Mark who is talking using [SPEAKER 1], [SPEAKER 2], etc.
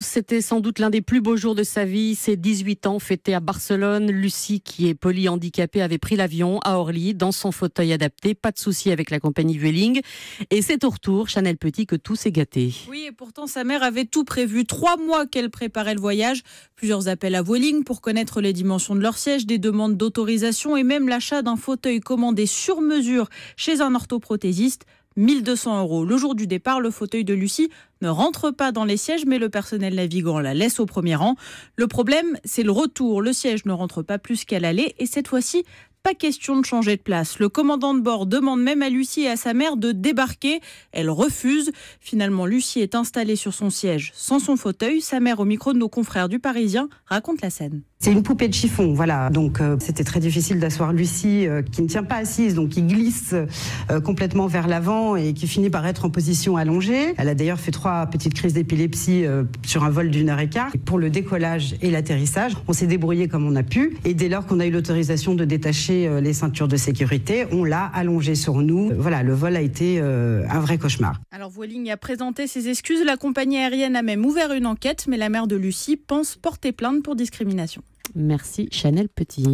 [SPEAKER 1] c'était sans doute l'un des plus beaux jours de sa vie. Ses 18 ans fêtés à Barcelone. Lucie, qui est polyhandicapée, avait pris l'avion à Orly dans son fauteuil adapté. Pas de souci avec la compagnie Vueling. Et c'est au retour, Chanel Petit, que tout s'est gâté.
[SPEAKER 2] Oui, et pourtant sa mère avait tout prévu. 3 mois qu'elle préparait le voyage. Plusieurs appels à Vueling pour connaître les dimensions de leur siège, des demandes d'autorisation et même l'achat d'un fauteuil commandé sur mesure chez un orthoprothésiste. 1 200 €. Le jour du départ, le fauteuil de Lucie ne rentre pas dans les sièges, mais le personnel navigant la laisse au premier rang. Le problème, c'est le retour. Le siège ne rentre pas plus qu'à l'aller et cette fois-ci, pas question de changer de place. Le commandant de bord demande même à Lucie et à sa mère de débarquer. Elle refuse. Finalement, Lucie est installée sur son siège sans son fauteuil. Sa mère, au micro de nos confrères du Parisien, raconte la scène.
[SPEAKER 3] C'est une poupée de chiffon, voilà. Donc c'était très difficile d'asseoir Lucie, qui ne tient pas assise, donc qui glisse complètement vers l'avant et qui finit par être en position allongée. Elle a d'ailleurs fait 3 petites crises d'épilepsie sur un vol d'1 heure et quart. Et pour le décollage et l'atterrissage, on s'est débrouillé comme on a pu. Et dès lors qu'on a eu l'autorisation de détacher les ceintures de sécurité, on l'a allongée sur nous. Voilà, le vol a été un vrai cauchemar.
[SPEAKER 2] Alors Vueling a présenté ses excuses. La compagnie aérienne a même ouvert une enquête, mais la mère de Lucie pense porter plainte pour discrimination.
[SPEAKER 1] Merci Chanel Petit.